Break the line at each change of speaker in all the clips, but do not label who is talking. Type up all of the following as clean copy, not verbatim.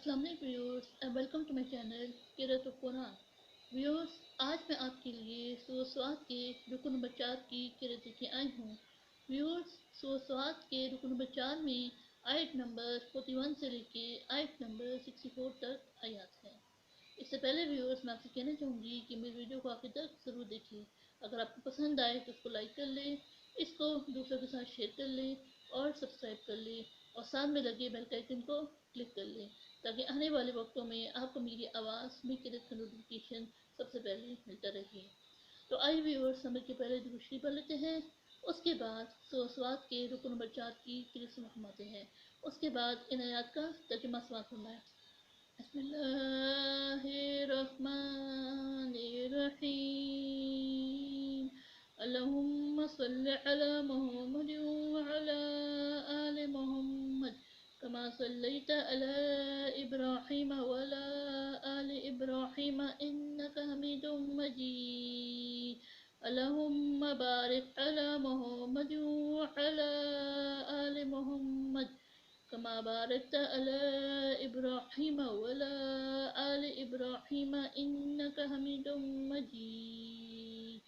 अस्सलाम वालेकुम viewers and welcome to my channel Qirat Quran. Viewers, आज मैं आपके लिए सुसवात के रुकन नंबर 4 की किरत लेके आई हूँ। व्यूअर्स, सुसवात के रुकन नंबर 4 में आयत नंबर 41 से लेके आयत नंबर 64 तक आयात है। इससे पहले व्यूअर्स, मैं आपसे कहना चाहूँगी कि मेरी वीडियो को आखिर तक ज़रूर देखें। अगर आपको पसंद आए तो उसको लाइक कर लें, इसको दूसरों के साथ शेयर कर लें और सब्सक्राइब कर लें और साथ में लगे बेल का आइकन को क्लिक कर लें ताकि आने वाले वक्तों में आपको मेरी आवाज़ मेरी किरत का नोटिफिकेशन सबसे पहले मिलता रहे। तो आइए व्यूअर्स, समय के पहले दुरुस्ती पढ़ लेते हैं। उसके बाद सुसवात के रुकन नंबर 4 की किरत फरमाते हैं। उसके बाद इन आयात का तर्जुमा समाअत फरमाएं। बिस्मिल्लाहिर्रहमानिर्रहीम। अल्लाहुम्मा सल्लि अला मुहम्मद व अला आलि मुहम्मद कमा सल्लैता अला इब्राहीम व अला आलि इब्राहीम इन्नका हमीदुम मजीद। अल्लाहुम्मा बारिक अला मुहम्मद व अला आलि मुहम्मद कमा बारकता अला इब्राहीम वला आल इब्राहीम इन्नका हमीदुम मजीद।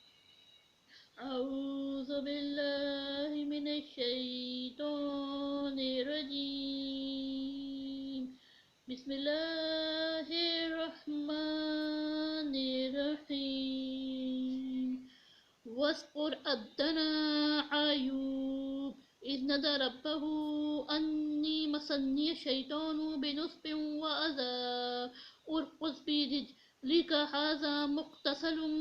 अऊज़ु बिल्लाहि मिनश शैतानिर रजीम। बिस्मिल्लाहिर रहमानिर रहीम। वस्कुर अब्दना अय्यूब इज़ नदा रब्बहू अन्नी मसन्नी शैतानु बिनुस्बिन व अज़ाब उरकुज़ बिरिज्लिका हाज़ा मुख्तसलुम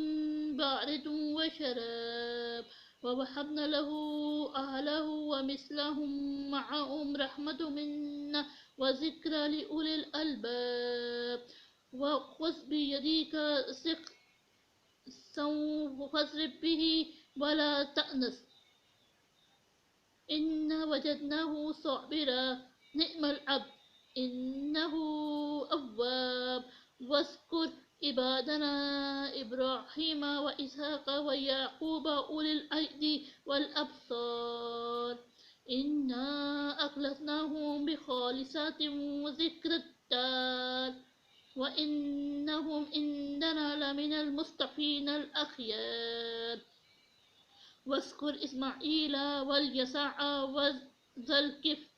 बारिदुन व शराब ववहब्ना लहू अहलहू व मिस्लहुम मअहुम रहमतुम मिन्ना व ज़िक्रा लिउलिल अलबाब वख़ुज़ बियदिका फ़ज़रिब बिही वला तअनस इन्ना वजदनाहु साबिरा निअमल अब्द इन्नहु अव्वाब। वज़कुर इबादना इब्राहीम व इसहाक़ व याक़ूब उलिल ऐदि वल अब्सार इन्ना अख़लसनाहुम बिख़ालिसातिन व ज़िक्रिद्दार व इन्नहुम इंदना लमिनल मुस्तफ़ीनल अख़यार। वज़कुर इस्माईल वल-यसअ वज़ल-किफ़्ल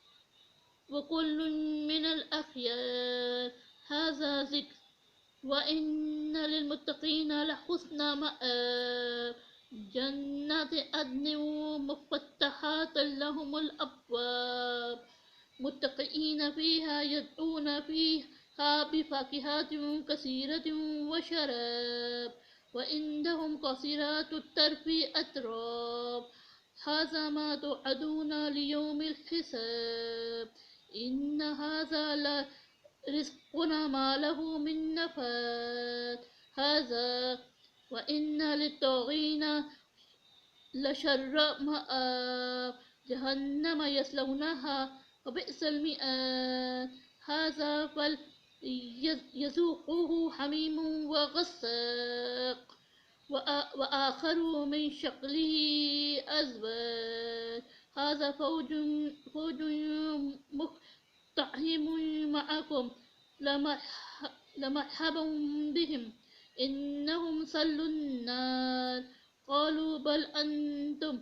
वकुल्लुम मिनल अख़यार हाज़ा ज़िक्र व इन्न लिलमुत्तक़ीन लहुस्न मआब। जन्नाति अदनिन मुफ़त्तहतन लहुमुल अब्वाब मुत्तक़ीन फ़ीहा यदऊन फ़ीहा बिफ़ाकिहतिन कसीरतिन व शराब व इन्दहुम क़ासिरातुत तर्फ़ि अतराब हाज़ा मा तुअदून लियौमिल हिसाब इन्न हाज़ा लरिज़्क़ुना मा लहू मिन नफ़ाद हाज़ा व इन्न लित्ताग़ीन लशर्र मआब। जहन्नम यस्लौनहा फबिअसल मिआद हाज़ा फलयज़ूक़ूहु हमीमुन व ग़स्साक़ व आख़रू मिन शक्लिही अज़वाज हाज़ा फ़ौजुन मुक़्तहिमुन मअकुम लमरहबन बिहिम इन्नहुम सल्लुन नार क़ालू बल अंतुम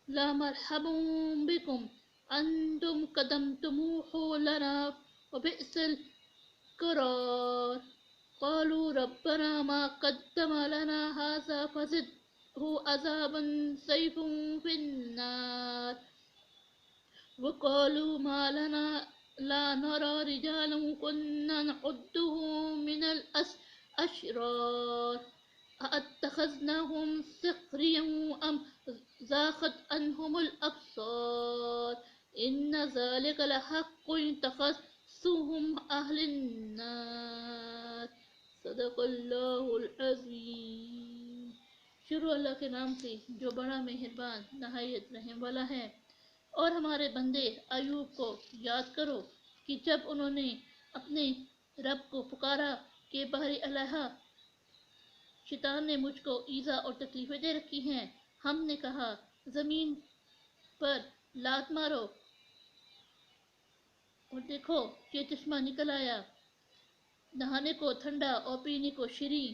लमरहबन बिकुम अंतुम क़द्दमतमूहु लना फ़बिअसल क़रार क़ालू रब्बना मा क़द्दम लना हाज़ा फ़ज़िदहु अज़ाबन ज़इफ़न फ़िन्नार वक़ालू मा लना ला नरा रिजालन कुन्ना नअुद्दुहुम मिनल अशरार अअत्तख़ज़नाहुम सिख़रिय्यन अम ज़ाग़त अन्हुमुल अब्सार इन्न ज़ालिका लहक़्क़ुन तख़स्सुम अहलिन्नार। सदक़ल्लाहुल अज़ीम। शुरू अल्लाह के नाम से जो बड़ा मेहरबान नहायत रहम वाला है। और हमारे बंदे अय्यूब को याद करो कि जब उन्होंने अपने रब को पुकारा कि बहरी अलहा शैतान ने मुझको ईज़ा और तकलीफ़ें दे रखी हैं। हमने कहा ज़मीन पर लात मारो और देखो ये चश्मा निकल आया। نہانے کو ٹھنڈا اور پینے کو شیریں،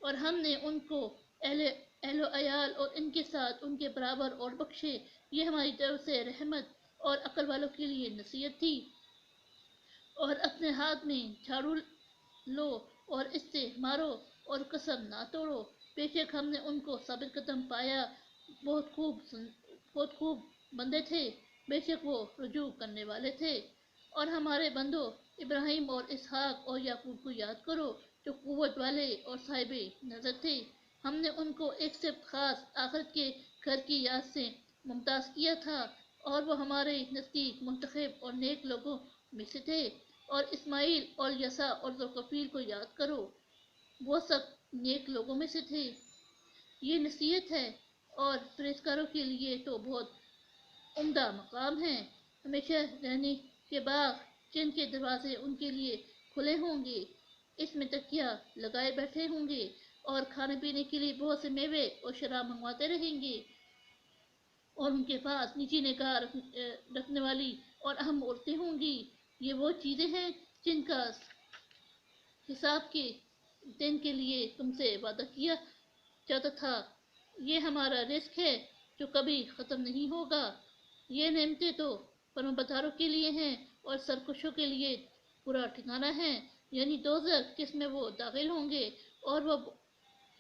اور ہم نے ان کو اہل و عیال اور ان کے ساتھ ان کے برابر اور بخشے۔ یہ ہماری طرف سے رحمت اور عقل والوں کے لیے نصیحت تھی۔ اور اپنے ہاتھ میں جھاڑو لو اور اس سے مارو اور قسم نہ توڑو، بے شک ہم نے ان کو ثابت قدم پایا، بہت خوب بندے تھے، بے شک وہ رجوع کرنے والے تھے۔ اور ہمارے بندوں ابراہیم اور اسحاق اور یعقوب کو یاد کرو، جو قوت والے اور صاحب نظر تھے۔ ہم نے ان کو ایک صفت خاص آخرت کے گھر کی یاد سے ممتاز کیا تھا، اور وہ ہمارے نزدیک منتخب اور نیک لوگوں میں سے تھے۔ اور اسماعیل اور یسع اور ذوالکفیل کو یاد کرو، وہ سب نیک لوگوں میں سے تھے۔ یہ نصیحت ہے، اور پرہیزگاروں کے لیے تو بہت عمدہ مقام ہے۔ ہمیشہ رہنے کے باغ جن کے دروازے ان کے لیے کھلے ہوں گے، اس میں تکیہ لگائے بیٹھے ہوں گے، اور کھانے پینے کے لیے بہت سے میوے اور شراب منگواتے رہیں گے، اور ان کے پاس نیچی نگاہ رکھنے والی اور اہم عورتیں ہوں گی۔ یہ وہ چیزیں ہیں جن کا حساب کے دن کے لیے تم سے وعدہ کیا جاتا تھا۔ یہ ہمارا رزق ہے جو کبھی ختم نہیں ہوگا۔ یہ نعمتیں تو فرمانبرداروں کے لیے ہیں، اور سرکشوں کے لیے برا ٹھکانہ ہے، یعنی دوزخ، جس میں وہ داخل ہوں گے، اور وہ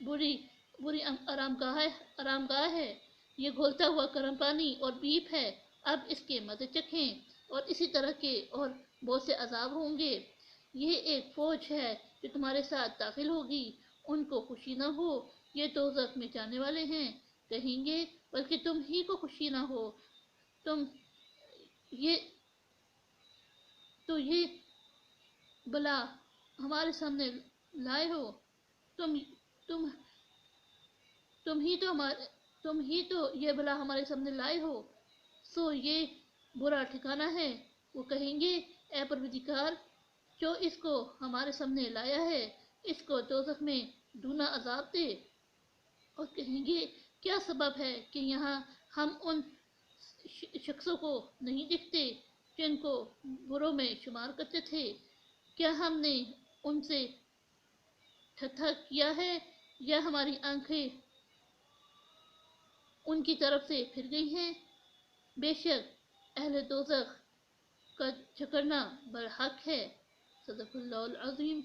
بری آرام گاہ ہے۔ یہ گھولتا ہوا گرم پانی اور بیف ہے، اب اس کے مزے چکھیں۔ اور اسی طرح کے اور بہت سے عذاب ہوں گے۔ یہ ایک فوج ہے جو تمہارے ساتھ داخل ہوگی، ان کو خوشی نہ ہو، یہ دوزخ میں جانے والے ہیں۔ کہیں گے بلکہ تم ہی کو خوشی نہ ہو، تم یہ بلا ہمارے سامنے لائے ہو، تم ہی تو یہ بلا ہمارے سامنے لائے ہو، سو یہ برا ٹھکانہ ہے۔ وہ کہیں گے اے پروردگار، جو اس کو ہمارے سامنے لایا ہے، اس کو دوزخ میں دونا عذاب دے۔ اور کہیں گے کیا سبب ہے کہ یہاں ہم ان شخصوں کو نہیں دیکھتے جن کو بروں میں شمار کرتے تھے؟ کیا ہم نے ان سے ٹھٹھا کیا ہے، یا ہماری آنکھیں ان کی طرف سے پھر گئی ہیں؟ بے شک اہل دوزخ کا جھگڑنا برحق ہے۔ صدق اللہ العظیم۔